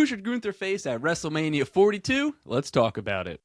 Who should Gunther face at WrestleMania 42? Let's talk about it.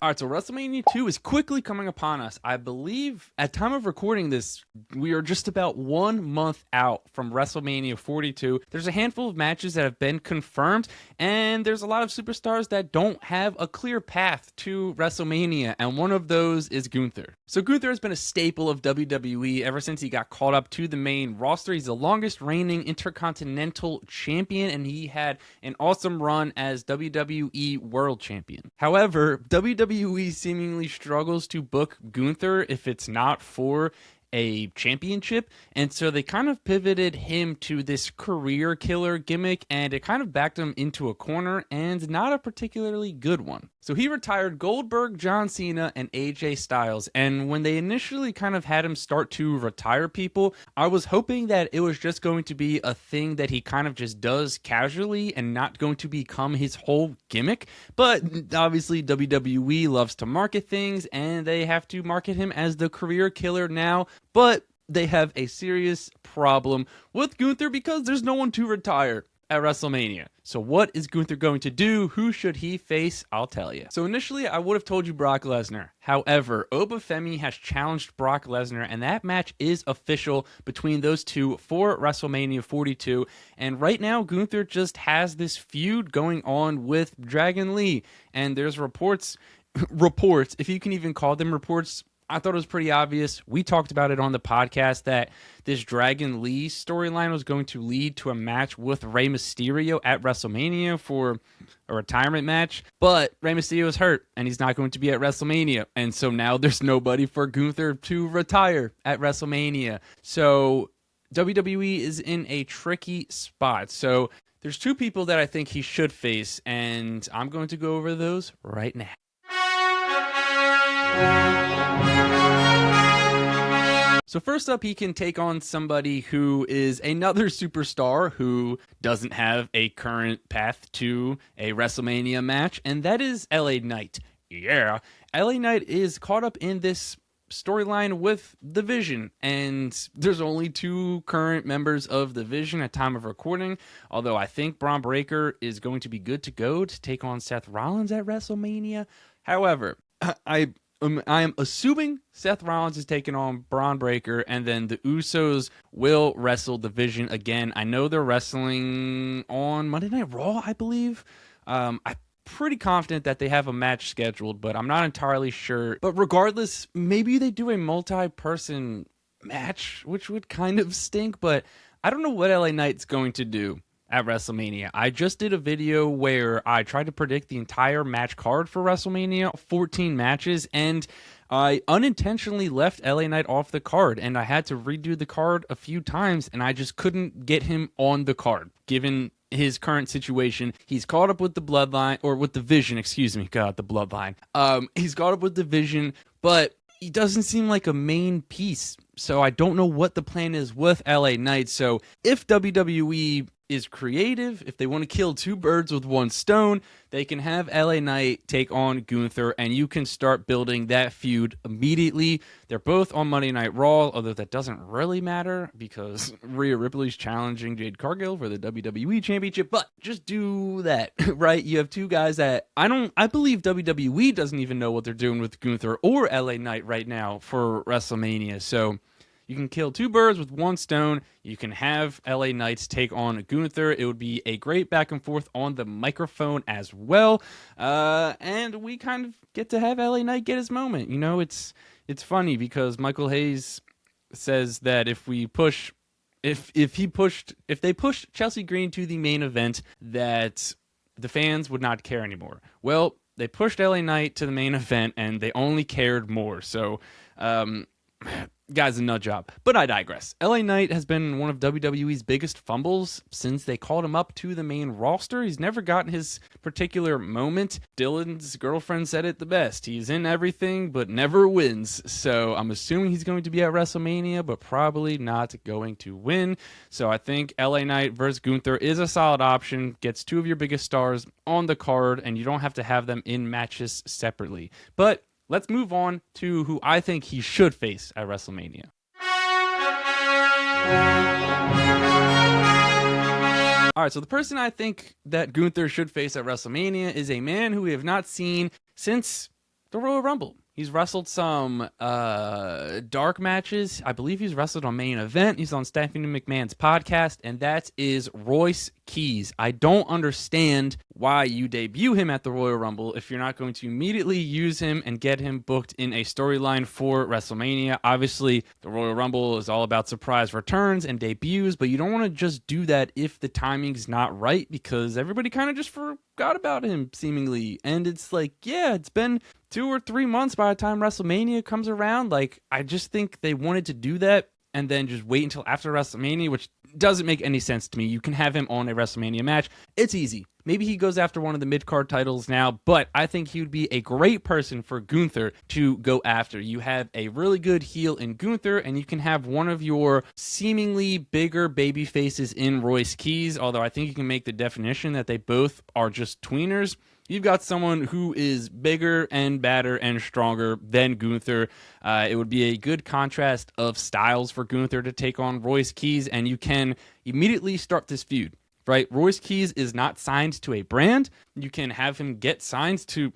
All right, so WrestleMania 2 is quickly coming upon us. I believe at time of recording this, we are just about 1 month out from WrestleMania 42. There's a handful of matches that have been confirmed, and there's a lot of superstars that don't have a clear path to WrestleMania, and one of those is Gunther. So Gunther has been a staple of WWE ever since he got called up to the main roster. He's the longest reigning Intercontinental Champion, and he had an awesome run as WWE World Champion. However, WWE seemingly struggles to book Gunther if it's not for a championship, and so they kind of pivoted him to this career killer gimmick, and it kind of backed him into a corner, and not a particularly good one. So he retired Goldberg, John Cena, and AJ Styles, and when they initially kind of had him start to retire people, I was hoping that it was just going to be a thing that he kind of just does casually and not going to become his whole gimmick, but obviously WWE loves to market things, and they have to market him as the career killer now. But they have a serious problem with Gunther because there's no one to retire at WrestleMania. So what is Gunther going to do? Who should he face? I'll tell you. So initially, I would have told you Brock Lesnar. However, Obafemi has challenged Brock Lesnar, and that match is official between those two for WrestleMania 42. And right now, Gunther just has this feud going on with Dragon Lee. And there's reports, if you can even call them reports. I thought it was pretty obvious. We talked about it on the podcast that this Dragon Lee storyline was going to lead to a match with Rey Mysterio at WrestleMania for a retirement match. But Rey Mysterio is hurt, and he's not going to be at WrestleMania. And so now there's nobody for Gunther to retire at WrestleMania. So WWE is in a tricky spot. So there's two people that I think he should face, and I'm going to go over those right now. So first up, he can take on somebody who is another superstar who doesn't have a current path to a WrestleMania match, and that is LA Knight. Yeah, LA Knight is caught up in this storyline with The Vision, and there's only two current members of The Vision at time of recording, although I think Braun Breaker is going to be good to go to take on Seth Rollins at WrestleMania. However, I am assuming Seth Rollins is taking on Braun Breaker, and then the Usos will wrestle The Vision again. I know they're wrestling on Monday Night Raw, I believe. I'm pretty confident that they have a match scheduled, but I'm not entirely sure. But regardless, maybe they do a multi-person match, which would kind of stink, but I don't know what LA Knight's going to do at WrestleMania. I just did a video where I tried to predict the entire match card for WrestleMania, 14 matches, and I unintentionally left LA Knight off the card, and I had to redo the card a few times, and I just couldn't get him on the card, given his current situation. He's caught up with the Bloodline, or with the Vision, excuse me, God, the Bloodline. He's caught up with the Vision, but he doesn't seem like a main piece, so I don't know what the plan is with LA Knight. So if WWE is creative, if they want to kill two birds with one stone, they can have LA Knight take on Gunther, and you can start building that feud immediately. They're both on Monday Night Raw, although that doesn't really matter because Rhea Ripley's challenging Jade Cargill for the WWE Championship, but just do that, right? You have two guys that I believe WWE doesn't even know what they're doing with Gunther or LA Knight right now for WrestleMania. So you can kill two birds with one stone. You can have LA Knights take on Gunther. It would be a great back and forth on the microphone as well. And we kind of get to have LA Knight get his moment. You know, it's funny because Michael Hayes says that if they pushed Chelsea Green to the main event, that the fans would not care anymore. Well, they pushed LA Knight to the main event, and they only cared more. So, guy's a nut job. But I digress. LA Knight has been one of WWE's biggest fumbles since they called him up to the main roster. He's never gotten his particular moment. Dylan's girlfriend said it the best. He's in everything, but never wins. So I'm assuming he's going to be at WrestleMania, but probably not going to win. So I think LA Knight versus Gunther is a solid option. Gets two of your biggest stars on the card, and you don't have to have them in matches separately. But let's move on to who I think he should face at WrestleMania. All right, so the person I think that Gunther should face at WrestleMania is a man who we have not seen since the Royal Rumble. He's wrestled some dark matches. I believe he's wrestled on Main Event. He's on Stephanie McMahon's podcast, and that is Royce Keys. I don't understand why you debut him at the Royal Rumble if you're not going to immediately use him and get him booked in a storyline for WrestleMania. Obviously, the Royal Rumble is all about surprise returns and debuts, but you don't want to just do that if the timing's not right, because everybody kind of just forgot about him, seemingly. And it's like, yeah, it's been 2 or 3 months by the time WrestleMania comes around. Like, I just think they wanted to do that and then just wait until after WrestleMania, which doesn't make any sense to me. You can have him on a WrestleMania match. It's easy. Maybe he goes after one of the mid-card titles now, but I think he would be a great person for Gunther to go after. You have a really good heel in Gunther, and you can have one of your seemingly bigger baby faces in Royce Keys, although I think you can make the definition that they both are just tweeners. You've got someone who is bigger and badder and stronger than Gunther. It would be a good contrast of styles for Gunther to take on Royce Keys, and you can immediately start this feud. Right, Royce Keys is not signed to a brand. You can have him get signed to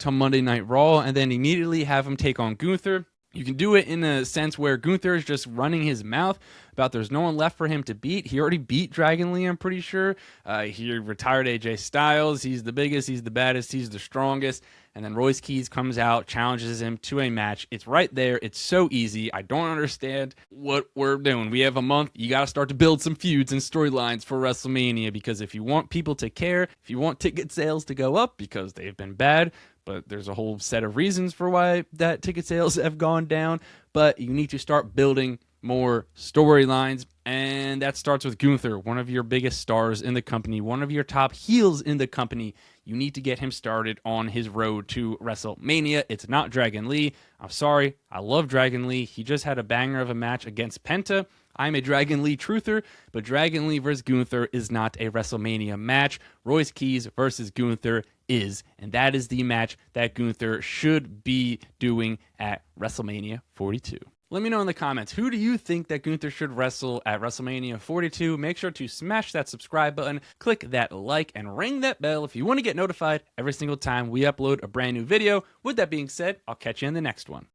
Monday Night Raw, and then immediately have him take on Gunther. You can do it in a sense where Gunther is just running his mouth about there's no one left for him to beat. He already beat Dragon Lee, I'm pretty sure. He retired AJ Styles. He's the biggest, he's the baddest, he's the strongest. And then Royce Keys comes out, challenges him to a match. It's right there. It's so easy. I don't understand what we're doing. We have a month. You got to start to build some feuds and storylines for WrestleMania, because if you want people to care, if you want ticket sales to go up, because they've been bad, but there's a whole set of reasons for why that ticket sales have gone down, but you need to start building more storylines, and that starts with Gunther, one of your biggest stars in the company, one of your top heels in the company. You need to get him started on his road to WrestleMania. It's not Dragon Lee. I'm sorry. I love Dragon Lee. He just had a banger of a match against Penta. I'm a Dragon Lee truther, but Dragon Lee versus Gunther is not a WrestleMania match. Royce Keys versus Gunther is, and that is the match that Gunther should be doing at WrestleMania 42. Let me know in the comments, who do you think that Gunther should wrestle at WrestleMania 42? Make sure to smash that subscribe button, click that like, and ring that bell if you want to get notified every single time we upload a brand new video. With that being said, I'll catch you in the next one.